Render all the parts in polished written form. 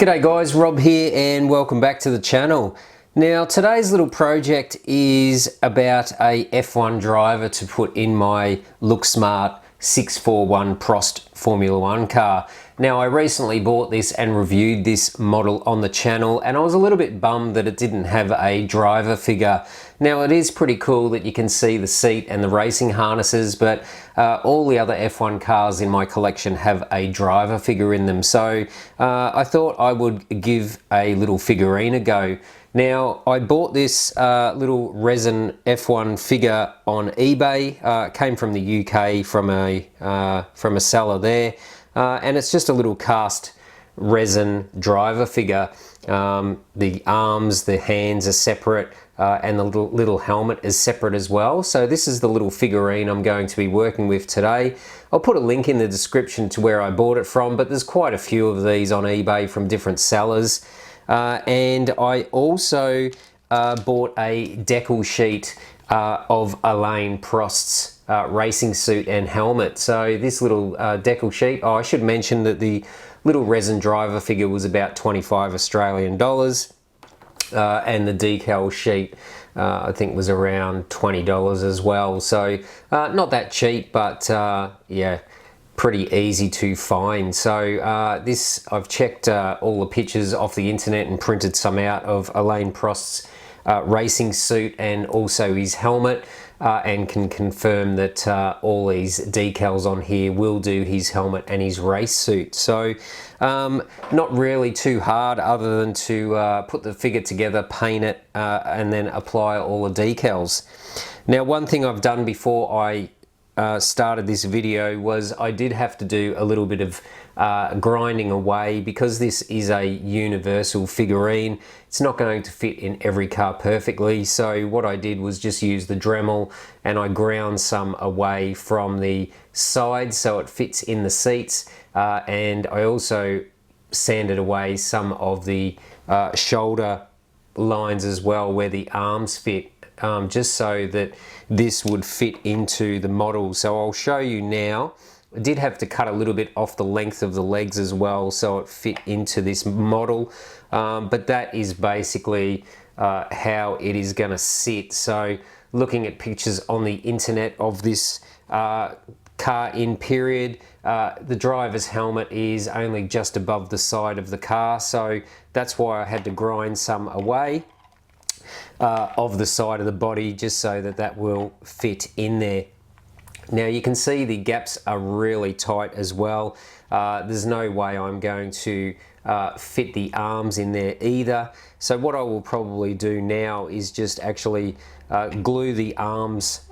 G'day guys, Rob here and welcome back to the channel. Now today's little project is about a F1 driver to put in my Looksmart 641 Prost Formula 1 car. Now I recently bought this and reviewed this model on the channel and I was a little bit bummed that it didn't have a driver figure. Now it is pretty cool that you can see the seat and the racing harnesses, but all the other F1 cars in my collection have a driver figure in them. So I thought I would give a little figurine a go. Now I bought this little resin F1 figure on eBay. Came from the UK from a seller there, and it's just a little cast resin driver figure. The arms, the hands are separate, and the little helmet is separate as well. So this is the little figurine I'm going to be working with today. I'll put a link in the description to where I bought it from, but there's quite a few of these on eBay from different sellers. And I also bought a decal sheet of Alain Prost's racing suit and helmet. So this little decal sheet, I should mention that the little resin driver figure was about 25 Australian dollars, and the decal sheet I think was around $20 as well. So not that cheap, but yeah, pretty easy to find. So this, I've checked all the pictures off the internet and printed some out of Alain Prost's racing suit and also his helmet, and can confirm that all these decals on here will do his helmet and his race suit. So not really too hard other than to put the figure together, paint it, and then apply all the decals. Now one thing I've done before I started this video was I did have to do a little bit of grinding away, because this is a universal figurine. It's not going to fit in every car perfectly, so what I did was just use the Dremel and I ground some away from the sides so it fits in the seats, and I also sanded away some of the shoulder lines as well where the arms fit, just so that this would fit into the model. So I'll show you now. I did have to cut a little bit off the length of the legs as well so it fit into this model, but that is basically how it is going to sit. So looking at pictures on the internet of this car in period, the driver's helmet is only just above the side of the car, so that's why I had to grind some away of the side of the body just so that that will fit in there. Now you can see the gaps are really tight as well. There's no way I'm going to fit the arms in there either. So what I will probably do now is just actually glue the arms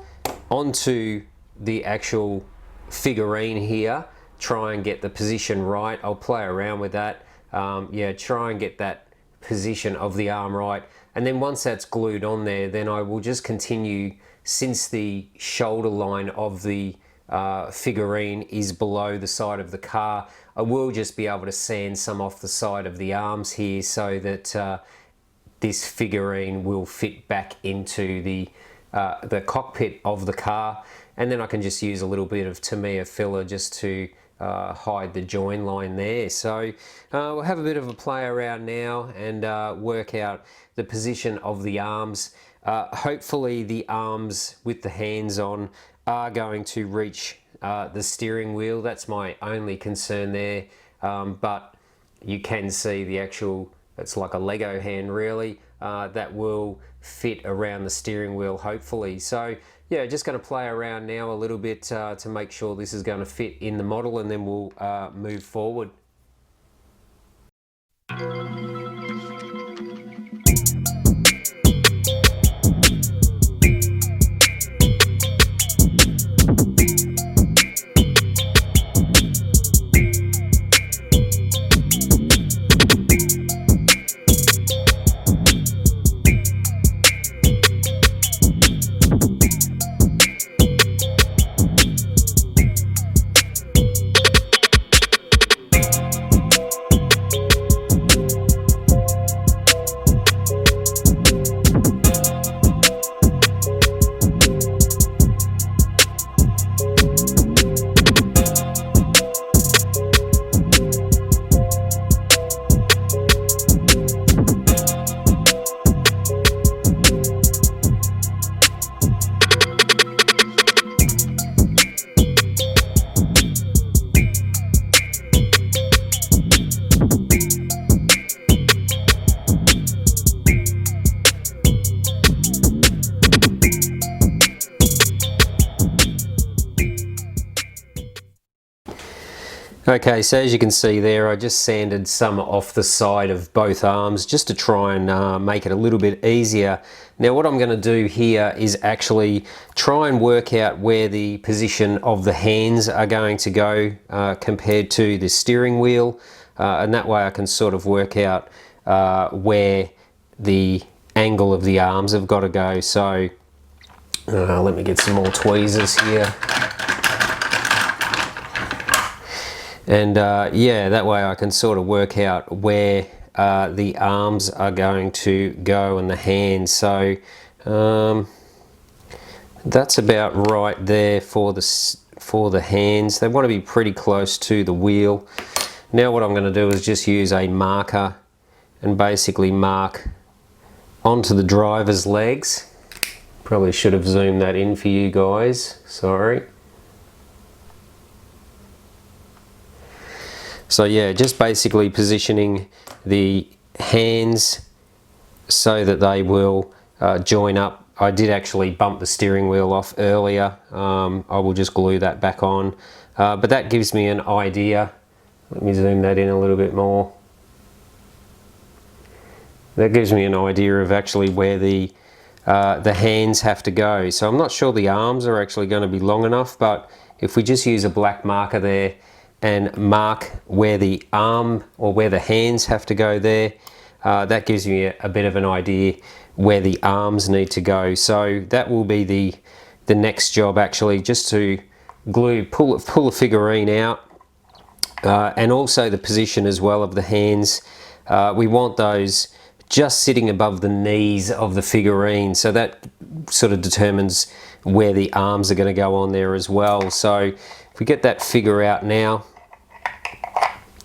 onto the actual figurine here, try and get the position right. I'll play around with that. Yeah, try and get that position of the arm right. And then once that's glued on there, then I will just continue, since the shoulder line of the figurine is below the side of the car, I will just be able to sand some off the side of the arms here so that this figurine will fit back into the cockpit of the car. And then I can just use a little bit of Tamiya filler just to hide the join line there. So we'll have a bit of a play around now and work out the position of the arms. Hopefully the arms with the hands on are going to reach the steering wheel. That's my only concern there, but you can see the actual, it's like a Lego hand really, that will fit around the steering wheel hopefully. So yeah, just going to play around now a little bit to make sure this is going to fit in the model, and then we'll move forward. Okay, so as you can see there, I just sanded some off the side of both arms just to try and make it a little bit easier. Now what I'm going to do here is actually try and work out where the position of the hands are going to go compared to the steering wheel, and that way I can sort of work out where the angle of the arms have got to go. So let me get some more tweezers here. And yeah, that way I can sort of work out where the arms are going to go and the hands. So that's about right there for the hands. They want to be pretty close to the wheel. Now what I'm going to do is just use a marker and basically mark onto the driver's legs. Probably should have zoomed that in for you guys, sorry. So yeah, just basically positioning the hands so that they will join up. I did actually bump the steering wheel off earlier. I will just glue that back on. But that gives me an idea. Let me zoom that in a little bit more. That gives me an idea of actually where the hands have to go. So I'm not sure the arms are actually going to be long enough, but if we just use a black marker there and mark where the arm or where the hands have to go there, that gives me a bit of an idea where the arms need to go. So that will be the next job, actually, just to pull a figurine out, and also the position as well of the hands. We want those just sitting above the knees of the figurine, so that sort of determines where the arms are going to go on there as well. So if we get that figure out now,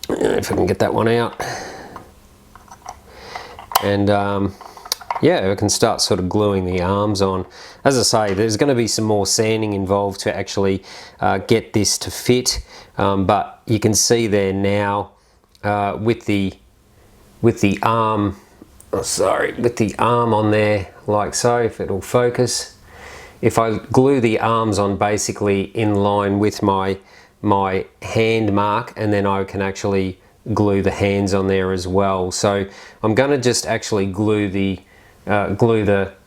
if I can get that one out, and yeah, we can start sort of gluing the arms on. As I say, there's going to be some more sanding involved to actually get this to fit, but you can see there now with the arm, with the arm on there like so, if it'll focus. If I glue the arms on basically in line with my hand mark, and then I can actually glue the hands on there as well. So I'm going to just actually glue the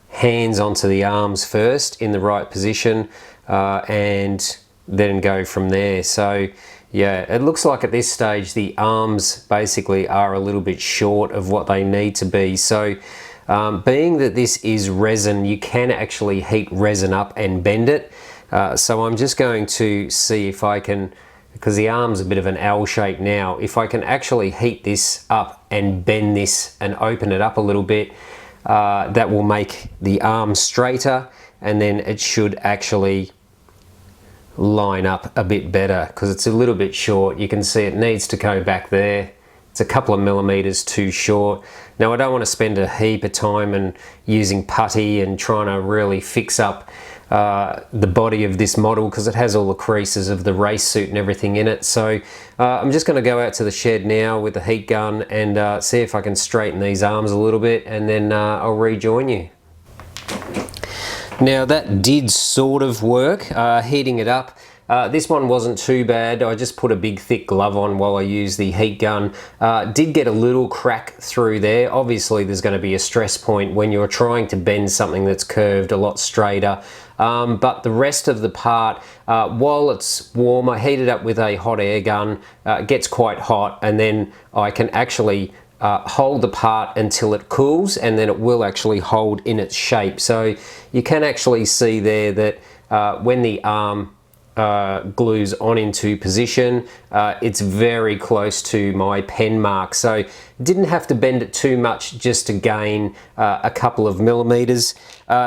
hands onto the arms first in the right position, and then go from there. So yeah, it looks like at this stage the arms basically are a little bit short of what they need to be. So being that this is resin, you can actually heat resin up and bend it. So I'm just going to see if I can, because the arm's a bit of an L shape now, if I can actually heat this up and bend this and open it up a little bit, that will make the arm straighter, and then it should actually line up a bit better, because it's a little bit short. You can see it needs to go back there. It's a couple of millimeters too short. Now I don't want to spend a heap of time and using putty and trying to really fix up the body of this model, because it has all the creases of the race suit and everything in it. So I'm just going to go out to the shed now with the heat gun and see if I can straighten these arms a little bit, and then I'll rejoin you. Now that did sort of work, heating it up. This one wasn't too bad. I just put a big thick glove on while I used the heat gun. Did get a little crack through there. Obviously there's going to be a stress point when you're trying to bend something that's curved a lot straighter. But the rest of the part, while it's warm, I heat it up with a hot air gun. It gets quite hot, and then I can actually hold the part until it cools, and then it will actually hold in its shape. So you can actually see there that when the arm glues on into position, it's very close to my pen mark. So didn't have to bend it too much just to gain a couple of millimeters.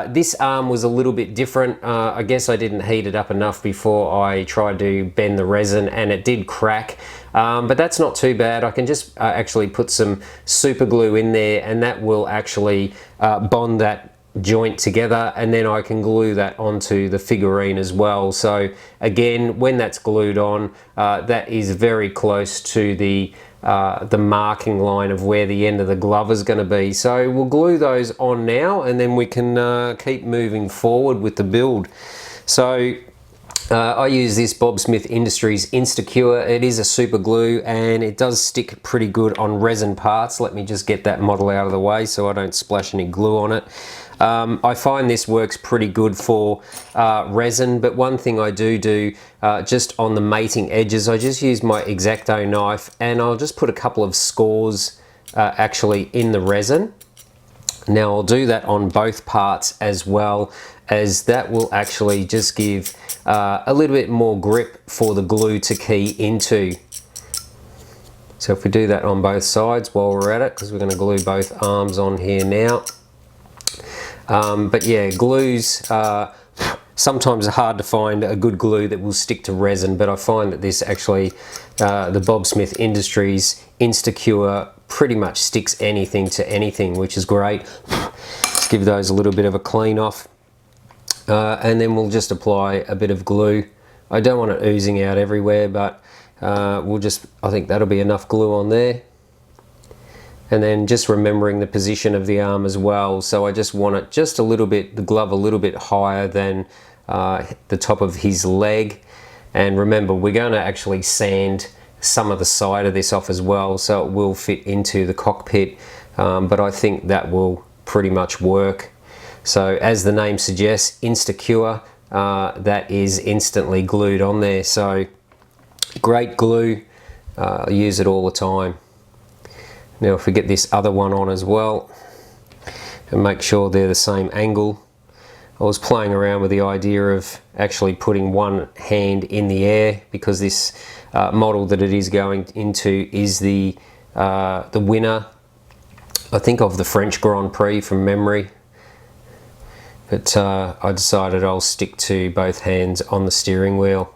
This arm was a little bit different. I guess I didn't heat it up enough before I tried to bend the resin, and it did crack. But that's not too bad. I can just actually put some super glue in there, and that will actually bond that joint together, and then I can glue that onto the figurine as well. So again, when that's glued on, that is very close to the marking line of where the end of the glove is going to be. So we'll glue those on now, and then we can keep moving forward with the build. So I use this Bob Smith Industries Instacure. It is a super glue and it does stick pretty good on resin parts. Let me just get that model out of the way so I don't splash any glue on it. I find this works pretty good for resin, but one thing I do just on the mating edges, I just use my X-Acto knife and I'll just put a couple of scores actually in the resin. Now I'll do that on both parts as well, as that will actually just give a little bit more grip for the glue to key into. So if we do that on both sides while we're at it, because we're going to glue both arms on here now. But yeah, glues sometimes are hard to find a good glue that will stick to resin, but I find that this actually, the Bob Smith Industries Instacure, pretty much sticks anything to anything, which is great. Let's give those a little bit of a clean off. And then we'll just apply a bit of glue. I don't want it oozing out everywhere, but I think that'll be enough glue on there. And then just remembering the position of the arm as well. So I just want it just a little bit, the glove a little bit higher than the top of his leg. And remember, we're going to actually sand some of the side of this off as well, so it will fit into the cockpit. But I think that will pretty much work. So as the name suggests, Instacure, that is instantly glued on there. So great glue, I use it all the time. Now if we get this other one on as well, and make sure they're the same angle. I was playing around with the idea of actually putting one hand in the air, because this model that it is going into is the winner, I think, of the French Grand Prix from memory. But I decided I'll stick to both hands on the steering wheel.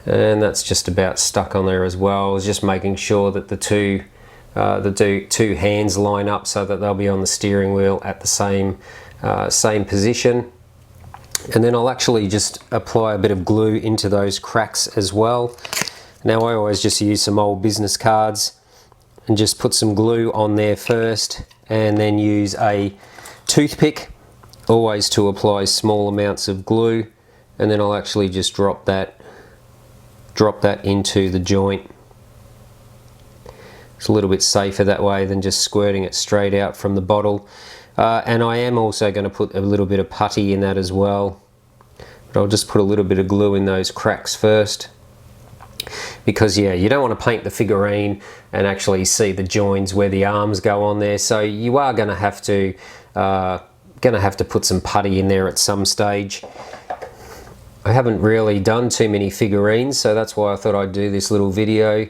And that's just about stuck on there as well. I was just making sure that the two hands line up so that they'll be on the steering wheel at the same position. And then I'll actually just apply a bit of glue into those cracks as well. Now I always just use some old business cards and just put some glue on there first, and then use a toothpick always to apply small amounts of glue, and then I'll actually just drop that into the joint. It's a little bit safer that way than just squirting it straight out from the bottle. And I am also going to put a little bit of putty in that as well. But I'll just put a little bit of glue in those cracks first. Because yeah, you don't want to paint the figurine and actually see the joins where the arms go on there. So you are going to have to put some putty in there at some stage. I haven't really done too many figurines, so that's why I thought I'd do this little video.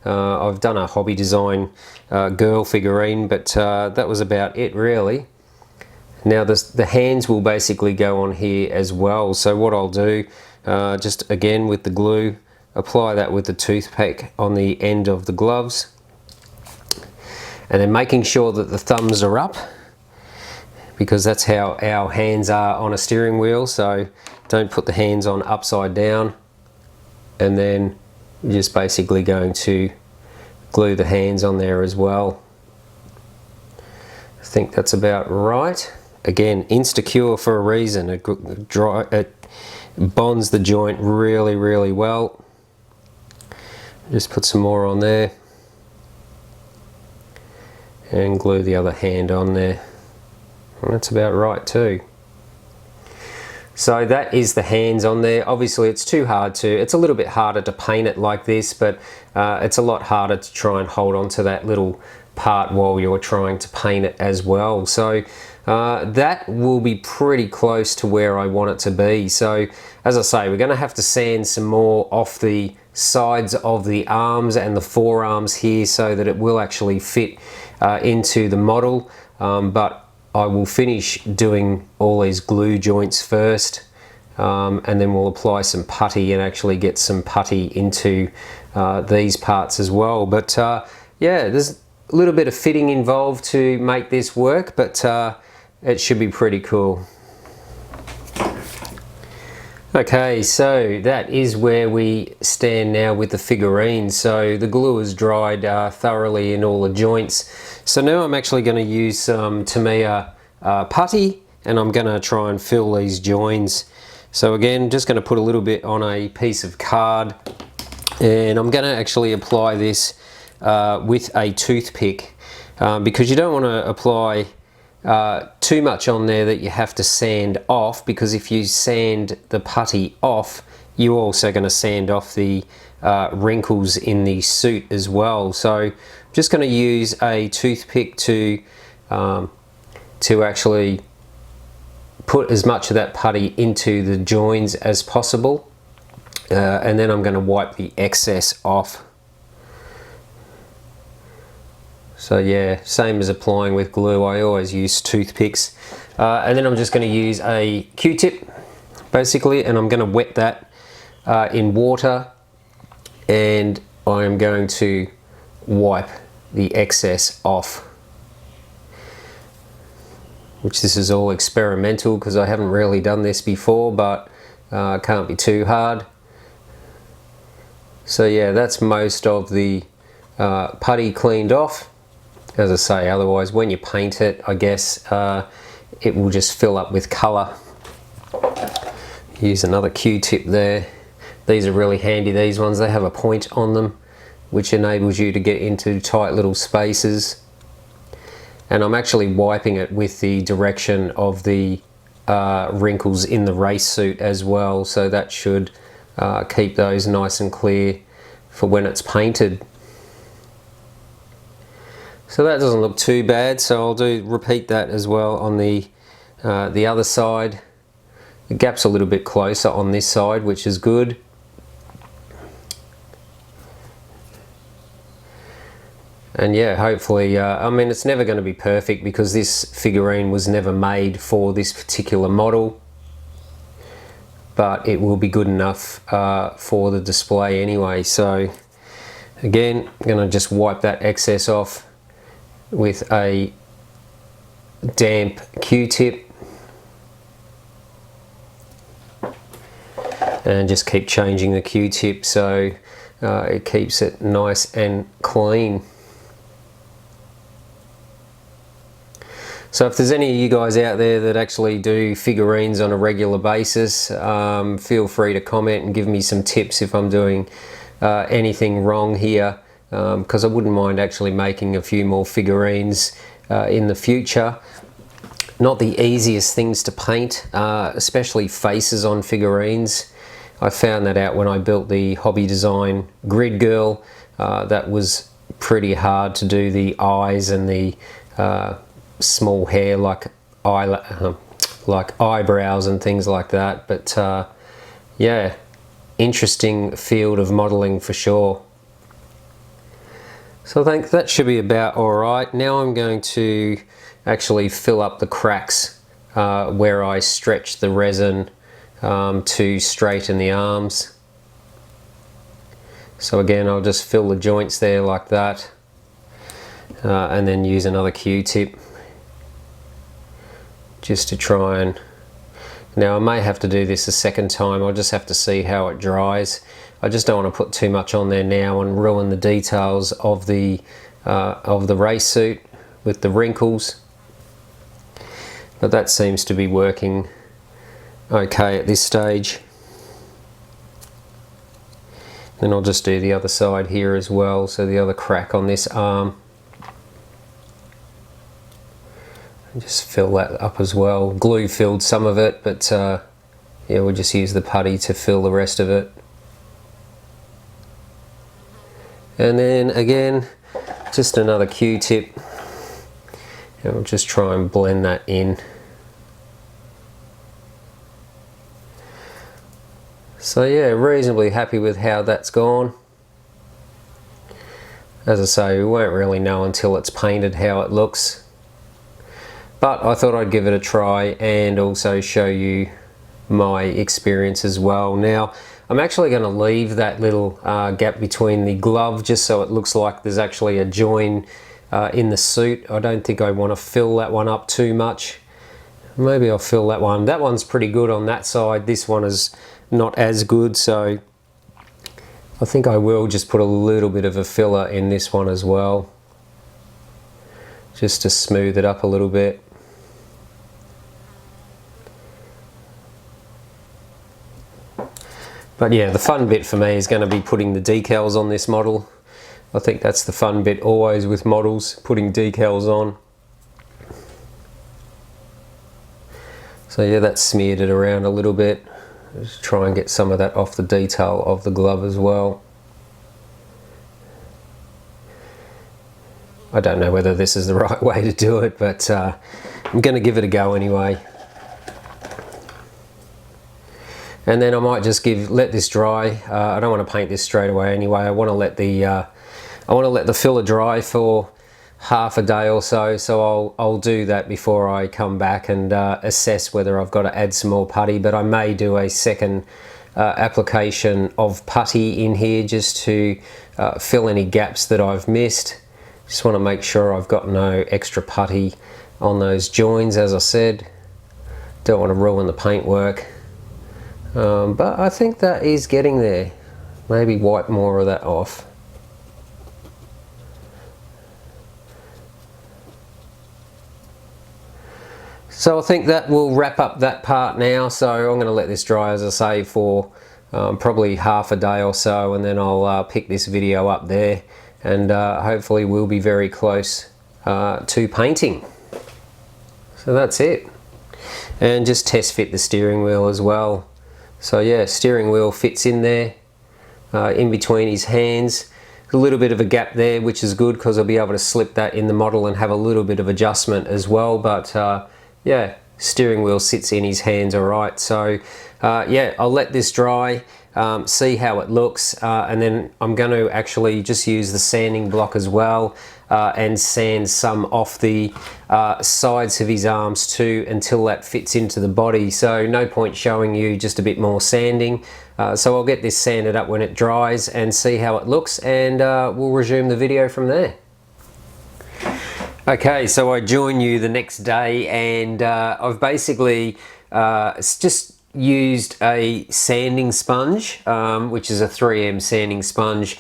I've done a hobby design girl figurine, but that was about it really. Now the hands will basically go on here as well. So what I'll do, just again with the glue, apply that with the toothpick on the end of the gloves. And then making sure that the thumbs are up, because that's how our hands are on a steering wheel. So don't put the hands on upside down. And then you're just basically going to glue the hands on there as well. I think that's about right. Again, Instacure for a reason. It bonds the joint really, really well. Just put some more on there. And glue the other hand on there. And that's about right too. So that is the hands on there. Obviously it's a little bit harder to paint it like this, but it's a lot harder to try and hold on to that little part while you're trying to paint it as well. So that will be pretty close to where I want it to be. So as I say, we're going to have to sand some more off the sides of the arms and the forearms here so that it will actually fit into the model. But I will finish doing all these glue joints first, and then we'll apply some putty and actually get some putty into these parts as well. But yeah, there's a little bit of fitting involved to make this work, but it should be pretty cool. Okay, so that is where we stand now with the figurine. So the glue is dried thoroughly in all the joints. So now I'm actually going to use some Tamiya putty and I'm going to try and fill these joins. So again, just going to put a little bit on a piece of card, and I'm going to actually apply this with a toothpick, because you don't want to apply too much on there that you have to sand off, because if you sand the putty off, you're also going to sand off the wrinkles in the suit as well. So I'm just going to use a toothpick to actually put as much of that putty into the joins as possible, and then I'm going to wipe the excess off. So yeah, same as applying with glue, I always use toothpicks. And then I'm just going to use a Q-tip basically, and I'm going to wet that in water, and I'm going to wipe the excess off. Which this is all experimental because I haven't really done this before, but can't be too hard. So yeah, that's most of the putty cleaned off. As I say, otherwise when you paint it, I guess it will just fill up with colour. Use another Q-tip there. These are really handy, these ones. They have a point on them which enables you to get into tight little spaces. And I'm actually wiping it with the direction of the wrinkles in the race suit as well, so that should keep those nice and clear for when it's painted. So that doesn't look too bad, so I'll repeat that as well on the other side. The gap's a little bit closer on this side, which is good. And yeah, hopefully, I mean, it's never going to be perfect because this figurine was never made for this particular model, but it will be good enough for the display anyway. So again, I'm going to just wipe that excess off with a damp Q-tip, and just keep changing the Q-tip so it keeps it nice and clean. So if there's any of you guys out there that actually do figurines on a regular basis, feel free to comment and give me some tips if I'm doing anything wrong here, because I wouldn't mind actually making a few more figurines in the future. Not the easiest things to paint, especially faces on figurines. I found that out when I built the Hobby Design Grid Girl. That was pretty hard to do the eyes and the small hair like eyebrows and things like that. But yeah, interesting field of modeling for sure. So I think that should be about alright. Now I'm going to actually fill up the cracks where I stretch the resin to straighten the arms. So again, I'll just fill the joints there like that, and then use another Q-tip just to try and... Now I may have to do this a second time. I'll just have to see how it dries. I just don't want to put too much on there now and ruin the details of the race suit with the wrinkles. But that seems to be working okay at this stage. Then I'll just do the other side here as well, so the other crack on this arm. And just fill that up as well. Glue filled some of it, but yeah, we'll just use the putty to fill the rest of it. And then again, just another Q-tip, and we'll just try and blend that in. So yeah, reasonably happy with how that's gone. As I say, we won't really know until it's painted how it looks. But I thought I'd give it a try and also show you my experience as well. Now, I'm actually going to leave that little gap between the glove just so it looks like there's actually a join in the suit. I don't think I want to fill that one up too much. Maybe I'll fill that one. That one's pretty good on that side. This one is not as good, so I think I will just put a little bit of a filler in this one as well, just to smooth it up a little bit. But yeah, the fun bit for me is going to be putting the decals on this model. I think that's the fun bit always with models, putting decals on. So yeah, that smeared it around a little bit. Just try and get some of that off the detail of the glove as well. I don't know whether this is the right way to do it, but I'm going to give it a go anyway. And then I might just let this dry. I don't want to paint this straight away anyway. I want to let the filler dry for half a day or so. So I'll do that before I come back and assess whether I've got to add some more putty. But I may do a second application of putty in here just to fill any gaps that I've missed. Just want to make sure I've got no extra putty on those joins, as I said. Don't want to ruin the paintwork. But I think that is getting there. Maybe wipe more of that off. So I think that will wrap up that part now. So I'm going to let this dry, as I say, for probably half a day or so, and then I'll pick this video up there, and hopefully we'll be very close to painting. So that's it. And just test fit the steering wheel as well. So yeah, steering wheel fits in there, in between his hands. A little bit of a gap there, which is good because I'll be able to slip that in the model and have a little bit of adjustment as well. But yeah, steering wheel sits in his hands all right. So yeah, I'll let this dry, see how it looks, and then I'm going to actually just use the sanding block as well and sand some off the sides of his arms too until that fits into the body. So no point showing you just a bit more sanding. So I'll get this sanded up when it dries and see how it looks, and we'll resume the video from there. Okay, so I join you the next day, and I've basically just used a sanding sponge, which is a 3M sanding sponge.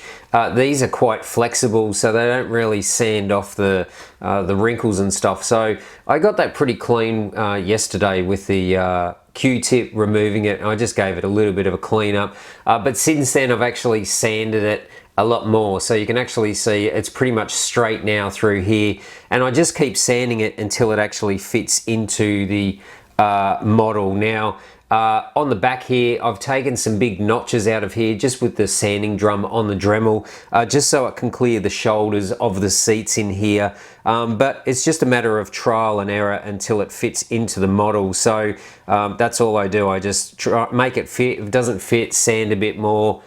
These are quite flexible, so they don't really sand off the wrinkles and stuff. So I got that pretty clean yesterday with the Q-tip, removing it. I just gave it a little bit of a clean up, but since then I've actually sanded it a lot more, so you can actually see it's pretty much straight now through here, and I just keep sanding it until it actually fits into the model. Now on the back here, I've taken some big notches out of here just with the sanding drum on the Dremel, just so it can clear the shoulders of the seats in here. But it's just a matter of trial and error until it fits into the model. So that's all I do. I just try, make it fit. If it doesn't fit, sand a bit more,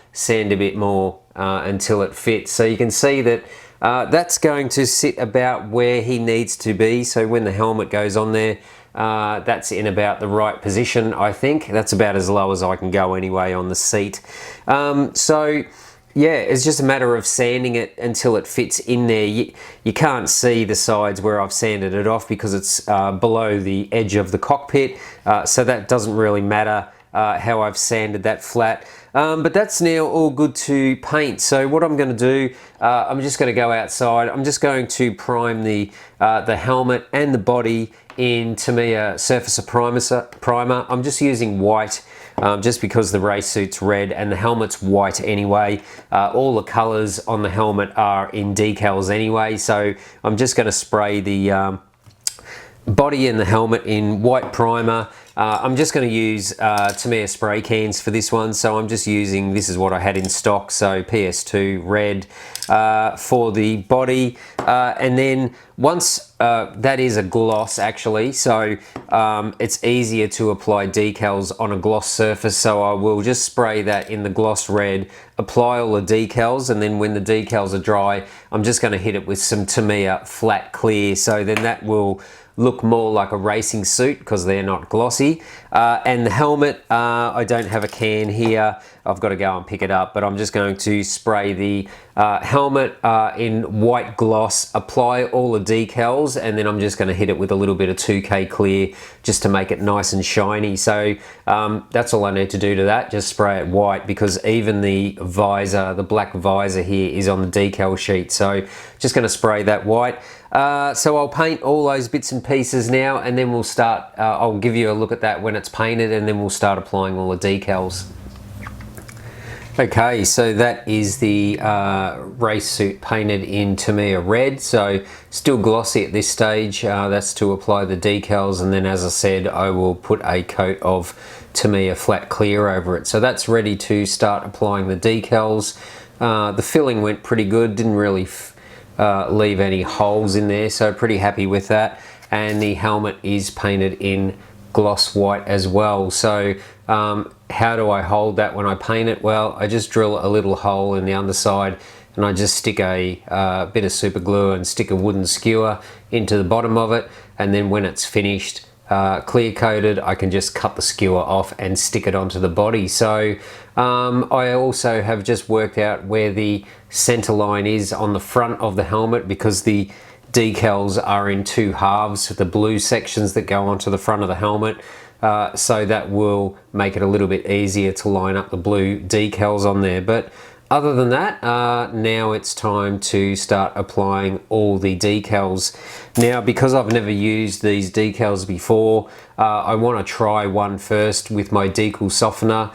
until it fits. So you can see that that's going to sit about where he needs to be. So when the helmet goes on there, that's in about the right position. I think that's about as low as I can go anyway on the seat. So yeah, it's just a matter of sanding it until it fits in there. You can't see the sides where I've sanded it off because it's below the edge of the cockpit, so that doesn't really matter how I've sanded that flat. But that's now all good to paint. So what I'm going to do, I'm just going to go outside. I'm just going to prime the helmet and the body in Tamiya Surfacer Primer. I'm just using white, just because the race suit's red and the helmet's white anyway. All the colors on the helmet are in decals anyway, so I'm just going to spray the body and the helmet in white primer. I'm just going to use Tamiya spray cans for this one, so I'm just using, this is what I had in stock, so PS2 red for the body, and then once that is a gloss actually, so it's easier to apply decals on a gloss surface, so I will just spray that in the gloss red, apply all the decals, and then when the decals are dry, I'm just going to hit it with some Tamiya flat clear, so then that will look more like a racing suit because they're not glossy. And the helmet, I don't have a can here, I've got to go and pick it up, but I'm just going to spray the helmet in white gloss, apply all the decals, and then I'm just going to hit it with a little bit of 2K clear just to make it nice and shiny. So that's all I need to do to that, just spray it white, because even the visor, the black visor here is on the decal sheet, so just going to spray that white. So I'll paint all those bits and pieces now, and then we'll start, I'll give you a look at that when it's painted, and then we'll start applying all the decals. Okay, so that is the race suit painted in Tamiya red, so still glossy at this stage. That's to apply the decals, and then as I said, I will put a coat of Tamiya flat clear over it. So that's ready to start applying the decals. The filling went pretty good, didn't really leave any holes in there, so pretty happy with that. And the helmet is painted in gloss white as well. So how do I hold that when I paint it? Well, I just drill a little hole in the underside, and I just stick a bit of super glue and stick a wooden skewer into the bottom of it, and then when it's finished, clear coated, I can just cut the skewer off and stick it onto the body. So I also have just worked out where the center line is on the front of the helmet, because the decals are in two halves, the blue sections that go onto the front of the helmet. So that will make it a little bit easier to line up the blue decals on there. But other than that, now it's time to start applying all the decals. Now, because I've never used these decals before, I want to try one first with my decal softener,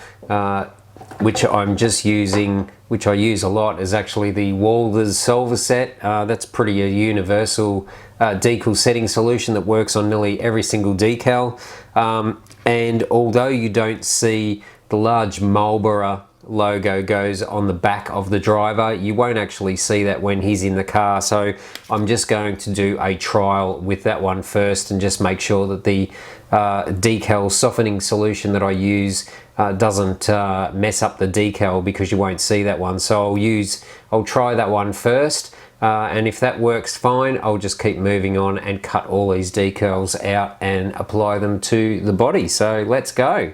which I'm just using, which I use a lot, is actually the Walther's Solver set. That's pretty a universal decal setting solution that works on nearly every single decal. And although you don't see the large Marlboro logo goes on the back of the driver, you won't actually see that when he's in the car. So I'm just going to do a trial with that one first and just make sure that the decal softening solution that I use doesn't mess up the decal, because you won't see that one. So I'll try that one first, and if that works fine, I'll just keep moving on and cut all these decals out and apply them to the body. So let's go.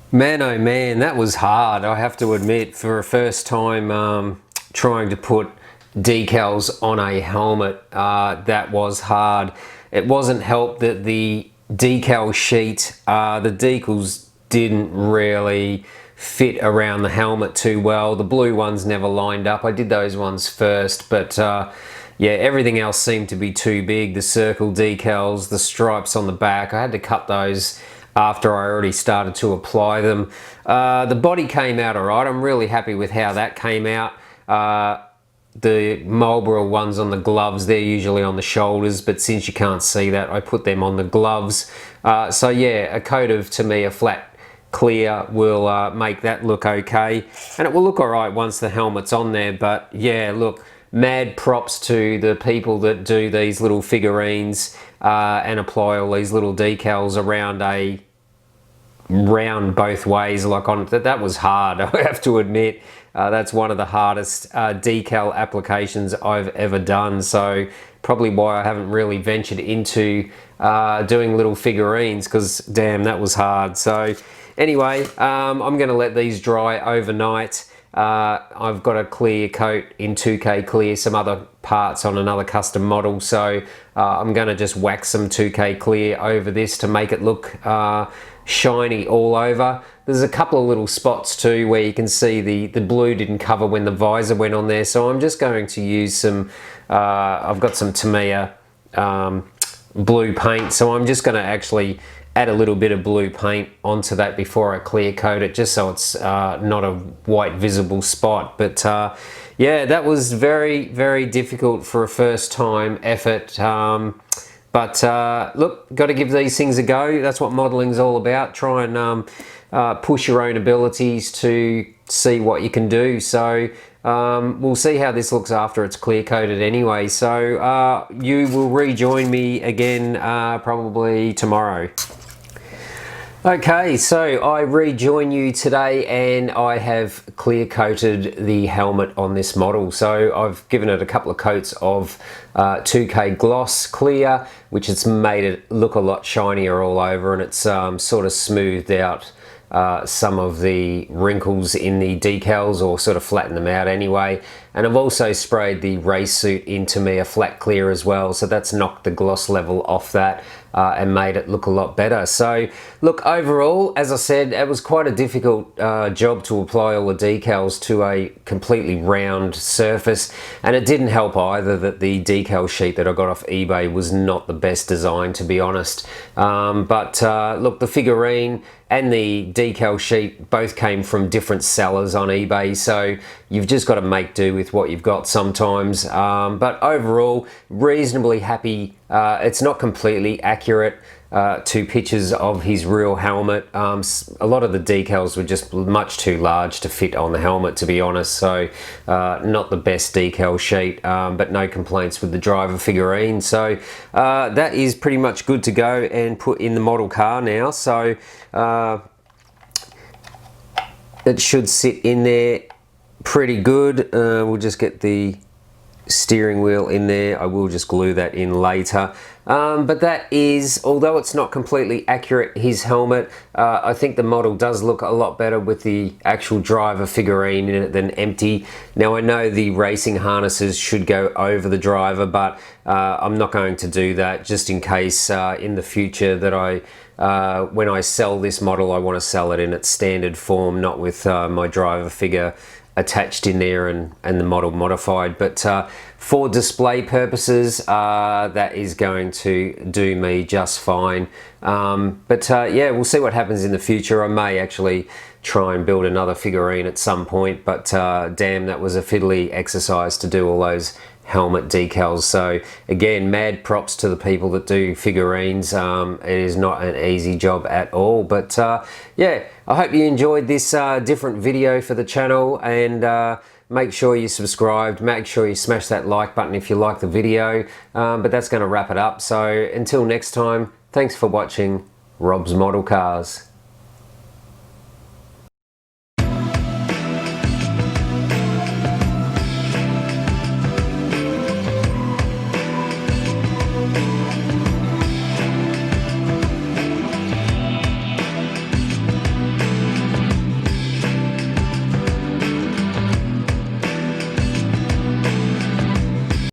Man, oh man, that was hard, I have to admit, for a first time trying to put decals on a helmet. That was hard. It wasn't helped that the decal sheet, the decals didn't really fit around the helmet too well. The blue ones never lined up. I did those ones first, but yeah, everything else seemed to be too big. The circle decals, the stripes on the back, I had to cut those after I already started to apply them. The body came out all right. I'm really happy with how that came out. The Marlboro ones on the gloves, they're usually on the shoulders, but since you can't see that, I put them on the gloves. So yeah, a coat of, to me, a flat clear will make that look okay, and it will look all right once the helmet's on there. But yeah, look, mad props to the people that do these little figurines and apply all these little decals around a round both ways, like on that was hard. I have to admit, that's one of the hardest decal applications I've ever done, so probably why I haven't really ventured into doing little figurines, because damn, that was hard. So anyway, I'm going to let these dry overnight. I've got a clear coat in 2K clear, some other parts on another custom model, so I'm going to just wax some 2K clear over this to make it look shiny all over. There's a couple of little spots too where you can see the blue didn't cover when the visor went on there, so I'm just going to use some, I've got some Tamiya blue paint, so I'm just going to actually add a little bit of blue paint onto that before I clear coat it, just so it's not a white visible spot. But yeah, that was very, very difficult for a first time effort. But look, got to give these things a go. That's what modeling's all about. Try and push your own abilities to see what you can do. So we'll see how this looks after it's clear coated anyway. So you will rejoin me again probably tomorrow. Okay, so I rejoin you today and I have clear coated the helmet on this model. So I've given it a couple of coats of 2K gloss clear, which has made it look a lot shinier all over, and it's sort of smoothed out some of the wrinkles in the decals, or sort of flattened them out anyway. And I've also sprayed the race suit into me a flat clear as well, so that's knocked the gloss level off that and made it look a lot better. So look, overall, as I said, it was quite a difficult job to apply all the decals to a completely round surface, and it didn't help either that the decal sheet that I got off eBay was not the best design, to be honest. But look, the figurine and the decal sheet both came from different sellers on eBay, so you've just got to make do with what you've got sometimes. But overall, reasonably happy. It's not completely accurate to pictures of his real helmet. A lot of the decals were just much too large to fit on the helmet, to be honest, so not the best decal sheet, but no complaints with the driver figurine. So that is pretty much good to go and put in the model car now. So it should sit in there pretty good. We'll just get the steering wheel in there. I will just glue that in later. But that is, although it's not completely accurate, his helmet, I think the model does look a lot better with the actual driver figurine in it than empty. Now I know the racing harnesses should go over the driver, but I'm not going to do that, just in case in the future that when I sell this model, I want to sell it in its standard form, not with my driver figure attached in there and the model modified. But for display purposes, that is going to do me just fine. But yeah, we'll see what happens in the future. I may actually try and build another figurine at some point, but damn, that was a fiddly exercise to do all those helmet decals. So again, mad props to the people that do figurines. It is not an easy job at all. But yeah, I hope you enjoyed this different video for the channel, and make sure you subscribed, make sure you smash that like button if you like the video. But that's going to wrap it up. So until next time, thanks for watching Rob's Model Cars.